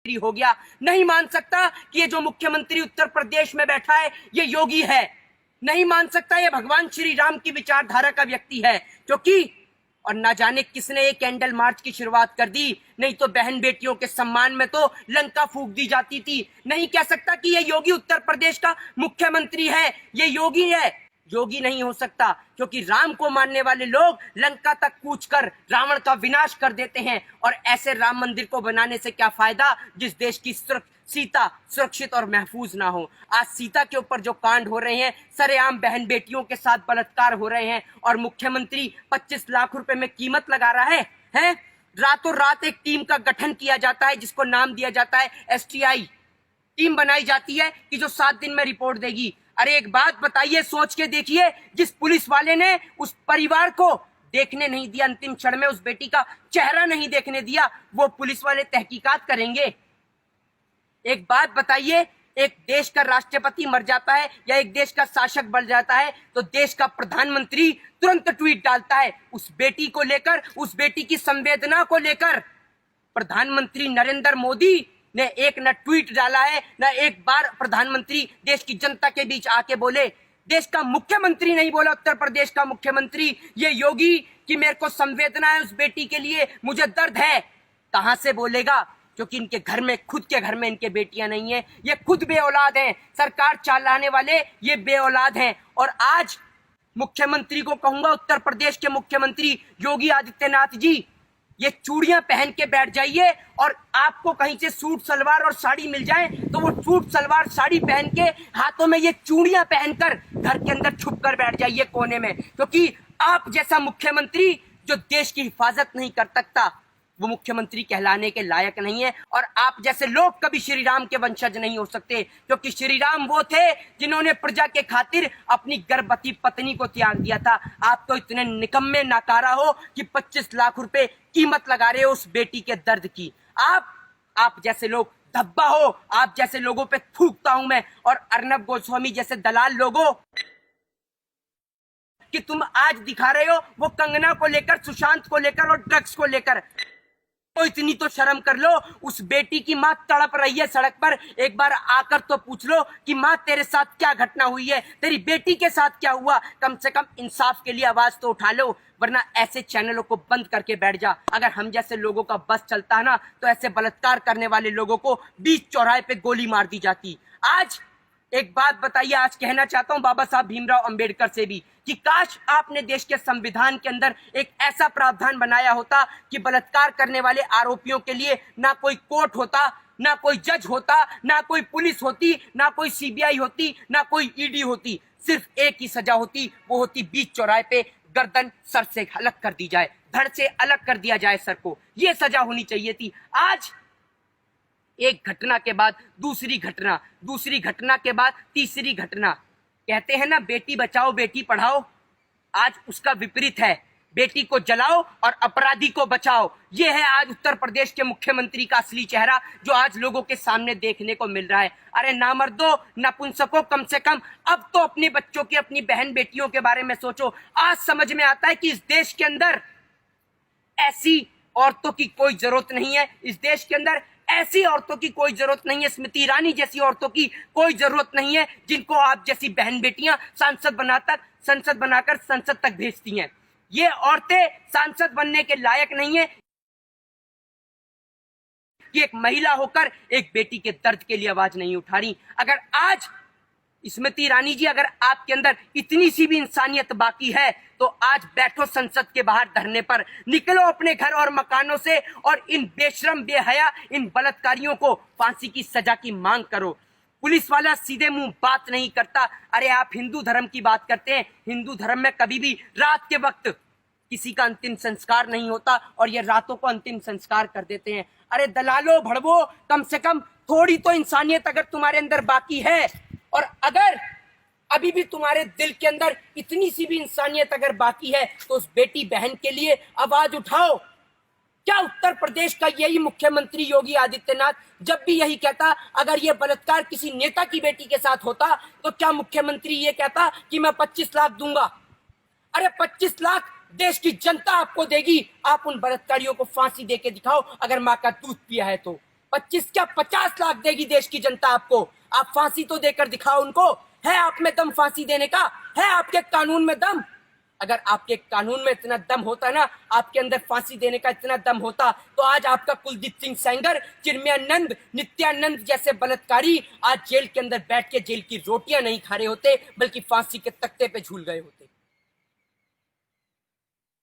हो गया। नहीं मान सकता कि ये जो मुख्यमंत्री उत्तर प्रदेश में बैठा है ये योगी है। नहीं मान सकता ये भगवान श्री राम की विचारधारा का व्यक्ति है, क्योंकि और ना जाने किसने ये कैंडल मार्च की शुरुआत कर दी। नहीं तो बहन बेटियों के सम्मान में तो लंका फूंक दी जाती थी। नहीं कह सकता कि ये योगी उत्तर प्रदेश का मुख्यमंत्री है, ये योगी है। योगी नहीं हो सकता, क्योंकि राम को मानने वाले लोग लंका तक कूच कर रावण का विनाश कर देते हैं। और ऐसे राम मंदिर को बनाने से क्या फायदा जिस देश की सीता सुरक्षित और महफूज ना हो। आज सीता के ऊपर जो कांड हो रहे हैं, सरेआम बहन बेटियों के साथ बलात्कार हो रहे हैं, और मुख्यमंत्री 25 लाख रुपए में कीमत लगा रहा है? रातों रात एक टीम का गठन किया जाता है जिसको नाम दिया जाता है STI। टीम बनाई जाती है कि जो 7 दिन में रिपोर्ट देगी। अरे एक बात बताइए, सोच के देखिए, जिस पुलिस वाले ने उस परिवार को देखने नहीं दिया, अंतिम क्षण में उस बेटी का चेहरा नहीं देखने दिया, वो पुलिस वाले तहकीकात करेंगे? एक बात बताइए, एक देश का राष्ट्रपति मर जाता है या एक देश का शासक बन जाता है तो देश का प्रधानमंत्री तुरंत ट्वीट डालता है उस बेटी को लेकर, उस बेटी की संवेदना को लेकर। प्रधानमंत्री नरेंद्र मोदी ने एक न ट्वीट डाला है, न एक बार प्रधानमंत्री देश की जनता के बीच आके बोले। देश का मुख्यमंत्री नहीं बोला, उत्तर प्रदेश का मुख्यमंत्री ये योगी, कि मेरे को संवेदना है उस बेटी के लिए, मुझे दर्द है। कहां से बोलेगा? क्योंकि इनके घर में, खुद के घर में इनके बेटियां नहीं है, ये खुद बेऔलाद हैं। सरकार चलाने वाले ये बेऔलाद हैं। और आज मुख्यमंत्री को कहूंगा, उत्तर प्रदेश के मुख्यमंत्री योगी आदित्यनाथ जी, ये चूड़ियां पहन के बैठ जाइए, और आपको कहीं से सूट सलवार और साड़ी मिल जाए तो वो सूट सलवार साड़ी पहन के हाथों में ये चूड़ियां पहनकर घर के अंदर छुप कर बैठ जाइए कोने में। क्योंकि आप जैसा मुख्यमंत्री जो देश की हिफाजत नहीं कर सकता, वो मुख्यमंत्री कहलाने के लायक नहीं है। और आप जैसे लोग कभी श्री राम के वंशज नहीं हो सकते, क्योंकि श्री राम वो थे जिन्होंने प्रजा के खातिर अपनी गर्भवती पत्नी को त्याग दिया था। आप तो इतने निकम्मे नाकारा हो कि 25 लाख रुपए कीमत लगा रहे हो उस बेटी के दर्द की। आप जैसे लोग धब्बा हो, आप जैसे लोगों पे थूकता हूं मैं। और अर्नब गोस्वामी जैसे दलाल लोगों कि तुम आज दिखा रहे हो वो कंगना को लेकर, सुशांत को लेकर और ड्रग्स को लेकर, तो इतनी तो शर्म कर लो। उस बेटी की मां तड़प रही है सड़क पर, एक बार आकर तो पूछ लो कि मां तेरे साथ क्या घटना हुई है, तेरी बेटी के साथ क्या हुआ। कम से कम इंसाफ के लिए आवाज तो उठा लो, वरना ऐसे चैनलों को बंद करके बैठ जा। अगर हम जैसे लोगों का बस चलता है ना, तो ऐसे बलात्कार करने वाले लोगों को बीच चौराहे पे गोली मार दी जाती। आज एक बात बताइए, आज कहना चाहता हूं बाबा साहब भीमराव अंबेडकर से भी, कि काश आपने देश के संविधान के अंदर एक ऐसा प्रावधान बनाया होता कि बलात्कार करने वाले आरोपियों के लिए ना कोई कोर्ट होता, ना कोई जज होता, ना कोई पुलिस होती, ना कोई CBI होती, ना कोई ED होती। सिर्फ एक ही सजा होती, वो होती बीच चौराहे पे गर्दन सर से अलग कर दी जाए, धड़ से अलग कर दिया जाए सर को। ये सजा होनी चाहिए थी। आज एक घटना के बाद दूसरी घटना, दूसरी घटना के बाद तीसरी घटना। कहते हैं ना, बेटी बचाओ बेटी पढ़ाओ, आज उसका विपरीत है। बेटी को जलाओ और अपराधी को बचाओ। यह है आज उत्तर प्रदेश के मुख्यमंत्री का असली चेहरा, जो आज लोगों के सामने देखने को मिल रहा है। अरे नामर्दो, नपुंसको, कम से कम अब तो अपने बच्चों की, अपनी बहन बेटियों के बारे में सोचो। आज समझ में आता है कि इस देश के अंदर ऐसी औरतों की कोई जरूरत नहीं है। इस देश के अंदर ऐसी औरतों की कोई जरूरत नहीं है, स्मृति ईरानी जैसी औरतों की कोई जरूरत नहीं है, जिनको आप जैसी बहन बेटियां संसद बनाकर संसद तक भेजती हैं। ये औरतें सांसद बनने के लायक नहीं है कि एक महिला होकर एक बेटी के दर्द के लिए आवाज नहीं उठा रही। अगर आज स्मृति ईरानी जी, अगर आपके अंदर इतनी सी भी इंसानियत बाकी है तो आज बैठो संसद के बाहर धरने पर, निकलो अपने घर और मकानों से, और इन बेशरम बेहया, इन बलात्कारियों को फांसी की सजा की मांग करो। पुलिस वाला सीधे मुंह बात नहीं करता। अरे आप हिंदू धर्म की बात करते हैं, हिंदू धर्म में कभी भी रात के वक्त किसी का अंतिम संस्कार नहीं होता, और ये रातों को अंतिम संस्कार कर देते हैं। अरे दलालो भड़वो, कम से कम थोड़ी तो इंसानियत अगर तुम्हारे अंदर बाकी है, और अगर अभी भी तुम्हारे दिल के अंदर इतनी सी भी इंसानियत अगर बाकी है, तो उस बेटी बहन के लिए आवाज उठाओ। क्या उत्तर प्रदेश का यही मुख्यमंत्री योगी आदित्यनाथ जब भी यही कहता, अगर ये बलात्कार किसी नेता की बेटी के साथ होता तो क्या मुख्यमंत्री ये कहता कि मैं 25 लाख दूंगा? अरे 25 लाख देश की जनता आपको देगी। आप उन बलात्कारियों को फांसी देके दिखाओ, अगर माँ का दूध पिया है तो। 25 क्या 50 लाख देगी देश की जनता आपको। आप फांसी तो देकर दिखाओ उनको। है आप में दम फांसी देने का? है आपके कानून में दम? अगर आपके कानून में इतना दम होता ना, आपके अंदर फांसी देने का इतना दम होता, तो आज आपका कुलदीप सिंह सेंगर, चिन्मयानंद, नित्यानंद जैसे बलात्कारी आज जेल के अंदर बैठ के जेल की रोटियां नहीं खा रहे होते, बल्कि फांसी के तख्ते पे झूल गए होते।